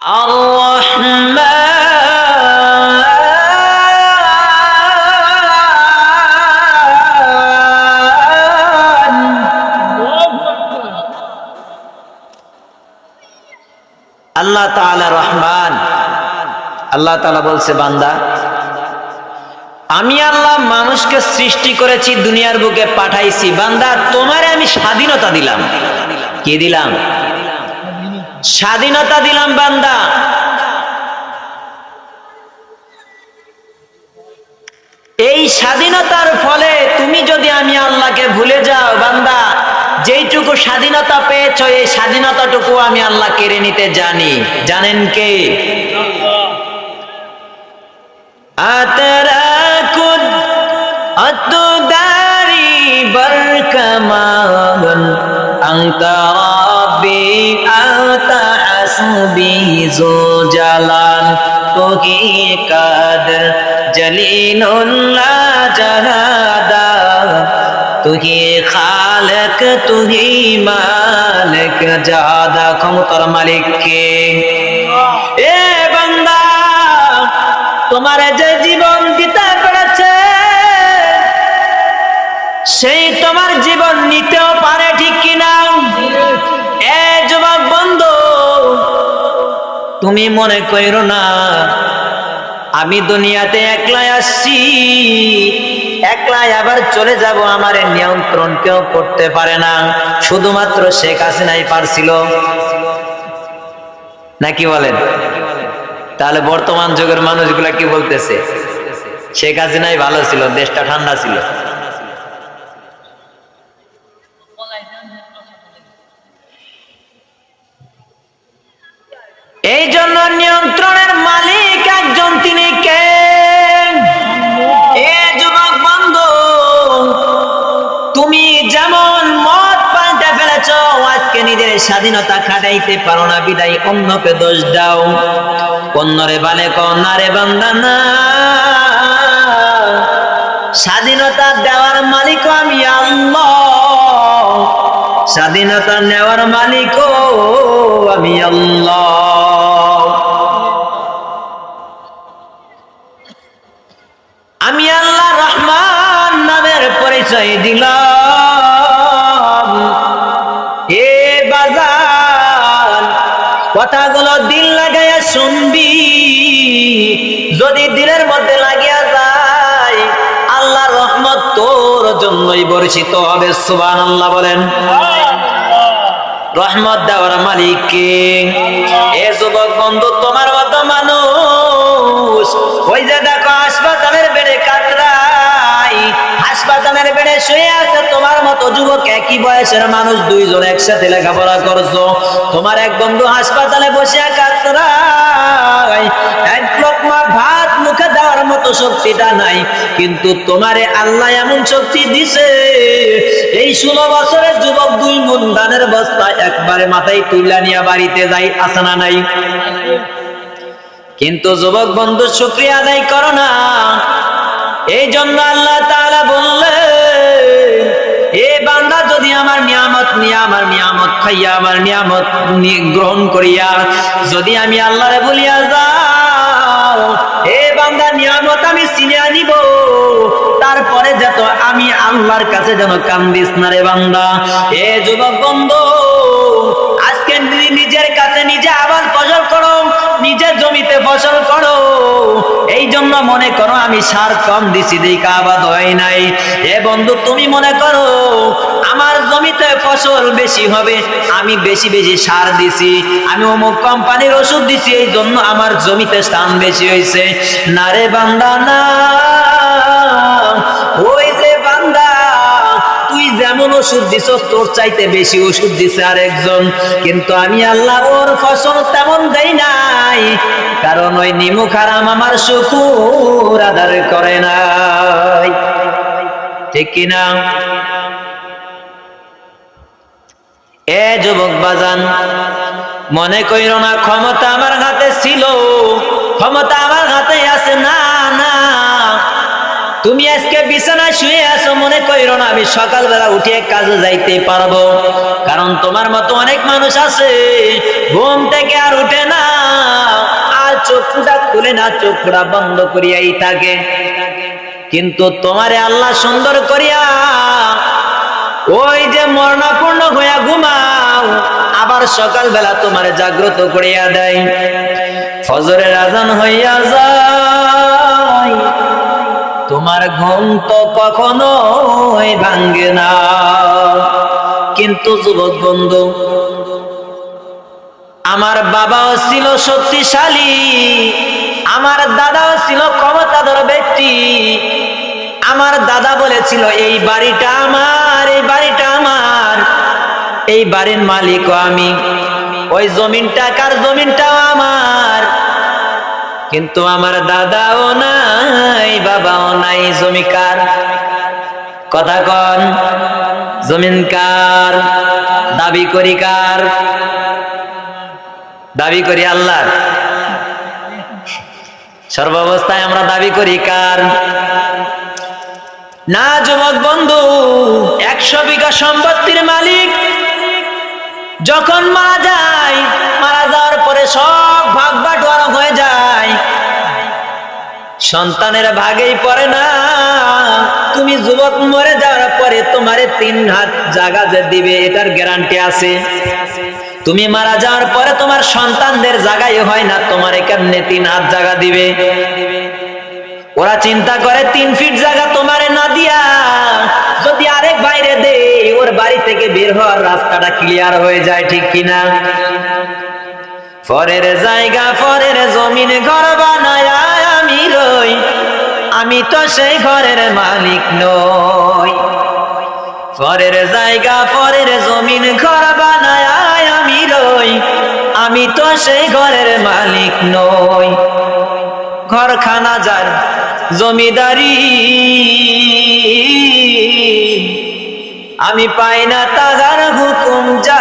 আল্লাহ তাআলা রহমান। আল্লাহ তাআলা বলছে, বান্দা আমি আল্লাহ মানুষকে সৃষ্টি করেছি, দুনিয়ার বুকে পাঠাইছি। বান্দা তোমারে আমি স্বাধীনতা দিলাম। কি দিলাম? স্বাধীনতা দিলাম বান্দা। এই স্বাধীনতার ফলে তুমি যদি আমি আল্লাহকে ভুলে যাও, বান্দা যেইটুকু স্বাধীনতা পেয়েছ এই স্বাধীনতাটুকু আমি আল্লাহ কেড়ে নিতে জানি। জানেন কে? আতরাকুদ আতুদারি বরকমান আনতা রাব্বি আতা হাসবি যু জালাল তোহি কাদের জলিলুল্লাহ জাহাদা তুহি খালেক তুহি মালিক জাহাদা। ক্ষমতার মালিক কে? এ বান্দা তোমার যে জীবন দিতে পেরেছে সেই তোমার জীবন নিতেও পারে, ঠিক কিনা? এ যুবক বন্ধু, তুমি মনে করো না আমি দুনিয়াতে একলাই আসছি, একলাই আবার চলে যাব, আমার নিয়ন্ত্রণ কেউ করতে পারে না। শুধুমাত্র শেখ হাসিনাই পারছিল, নাকি বলেন? তাহলে বর্তমান যুগের মানুষগুলা কি বলতেছে? শেখ হাসিনাই ভালো ছিল, দেশটা ঠান্ডা ছিল। এই জন্য নিয়ন্ত্রণের মালিক একজন, তিনি কে? এ যুবক বন্ধু, তুমি যেমন মত পাল্টে ফেলেছ, আজকে নিজের স্বাধীনতা খাটাইতে পারো না বিদায় অন্যকে দোষ দাও। অন্যরে বালে কন্যারে বান্দা না, স্বাধীনতা দেওয়ার মালিক আমি আল্লাহ, স্বাধীনতা নেওয়ার মালিক আমি আল্লাহ। আমি আল্লাহ রহমান নামের পরিচয় দিলাম। এ বাজার কথাগুলো দিল লাগাইয়া শুনবি, যদি দিলের মধ্যে লাগিয়া যায় আল্লাহর রহমত তোর জন্যই বর্ষিত হবে। সুবহানাল্লাহ বলেন। রহমত দেওয়ার মালিক কে? এ যুবক বন্ধু, তোমার মতো মানুষ ওই যে দেখো হাসপাতালের বেডে কাতরায়, হাসপাতালের বেডে শুয়ে আছে তোমার মতো যুবক, একই বয়সের মানুষ, দুইজন একসাথে লেখাপড়া করছো। তোমার এক বন্ধু হাসপাতালে বসে কাতরায়, এক লোকমা ভাত মুখে দেওয়ার মতো শক্তিটা নাই, কিন্তু তোমারে আল্লাহ এমন শক্তি দিছে, এই 16 বছরের যুবক 2 মণ ধানের বস্তা একবারে মাথায় তুলে নিয়ে বাড়িতে যাই, আছে না নাই? কিন্তু যুবক বন্ধু শুকরিয়া আদায় করো না। এই জন্য আল্লাহ তাআলা বললেন, এ বান্দা যদি আমার নিয়ামত নিয়ে, আমার নিয়ামত খাইয়া, আমার নিয়ামত গ্রহণ করিয়া যদি আমি আল্লাহরে বলিয়া যাও, এ বান্দা নিয়ামত আমি চিনিয়া নিব, তারপরে যত আমি আল্লাহর কাছে যেন কান্দিস না রে বান্দা। এ যুবক বন্ধু, আজকে নিজের কাছে নিজে আবার ফসল করো, নিজের জমিতে ফসল করো। এই জন্য মনে করো আমি সার কম দিছি দেখা আবাদ হয় নাই। এ বন্ধু, তুমি মনে করো আমার জমিতে ফসল বেশি হবে, আমি বেশি বেশি সার দিছি, আমি অমুক কোম্পানির ওষুধ দিছি, এই জন্য আমার জমিতে স্থান বেশি হয়েছে। না রে বান্দা না, ওই যে বান্দা তুই যেমন ওষুধ দিছস তোর চাইতে বেশি ওষুধ দিছে আরেকজন, কিন্তু আমি আল্লাহ ওর ফসল তেমন দেই নাই, কারণ ওই নিমুখ হারাম আমার শুকুর আদায় করে নাই। ঠিক কিনা? এ যুবক বাজান, মনে কইরো না ক্ষমতা আমার হাতে ছিল, ক্ষমতা আমার হাতে আছে, না না, তুমি আজকে বিছানায় শুয়ে আছো, মনে কইরো না আমি সকালবেলা উঠে কাজে যাইতে পারবো, কারণ তোমার মতো অনেক মানুষ আছে ঘুম থেকে আর উঠে না, আর চোখটা খুলে না, চোখটা বন্ধ করিয়াই থাকে। কিন্তু তোমারে আল্লাহ সুন্দর করিয়া ওই যে মরণাপন্ন হইয়া ঘুমাও, আবার সকালবেলা তোমারে জাগ্রত করিয়া দেয়। ফজরের আজান হইয়া যায়, তোমার ঘুম তো কখনো ভাঙ্গে না। কিন্তু যুবক বন্ধু, আমার বাবাও ছিল শক্তিশালী, আমার দাদাও ছিল ক্ষমতাধর ব্যক্তি। আমার দাদা বলেছিল এই বাড়িটা আমার, এই বাড়িটা আমার, এই বাড়ির মালিকও আমি, ওই জমিনটা কার, জমিনটাও আমার। কিন্তু আমার দাদাও নাই, বাবাও নাই, জমি কার? কথা কন, জমিন কার? দাবি করি কার? দাবি করি আল্লাহর। সর্বাবস্থায় আমরা দাবি করি কার? না যুবক বন্ধু, 100 বিঘা সম্পত্তির মালিক যখন মারা যায়, মারা যাওয়ার পরে সব ভাগ বাটোয়ারা হয়ে যায়, সন্তানের ভাগেই পড়ে না। তুমি যুবক মরে যাওয়ার পরে তোমারে 3 হাত জায়গা যে দিবে, এটার গ্যারান্টি আছে? তুমি মারা যাওয়ার পরে তোমার সন্তানদের জায়গায় হয় না, তোমারে কেমনে 3 হাত জায়গা দিবে? ওরা চিন্তা করে 3 ফিট জায়গা তোমারে না দিয়া যদি আরেক বাইরে দে, ওর বাড়ি থেকে বের হওয়ার রাস্তাটা ক্লিয়ার হয়ে যায়, ঠিক কিনা? পরের জায়গা, পরের জমিন ঘর বানায় আমি রই, আমি তো সেই ঘরের মালিক নই। পরের জায়গা, পরের জমিন ঘর বানায় আমি রই, আমি তো সেই ঘরের মালিক নই। ঘরখানা যার জমিদারি, আমি পাই না তাহার হুকুম যা।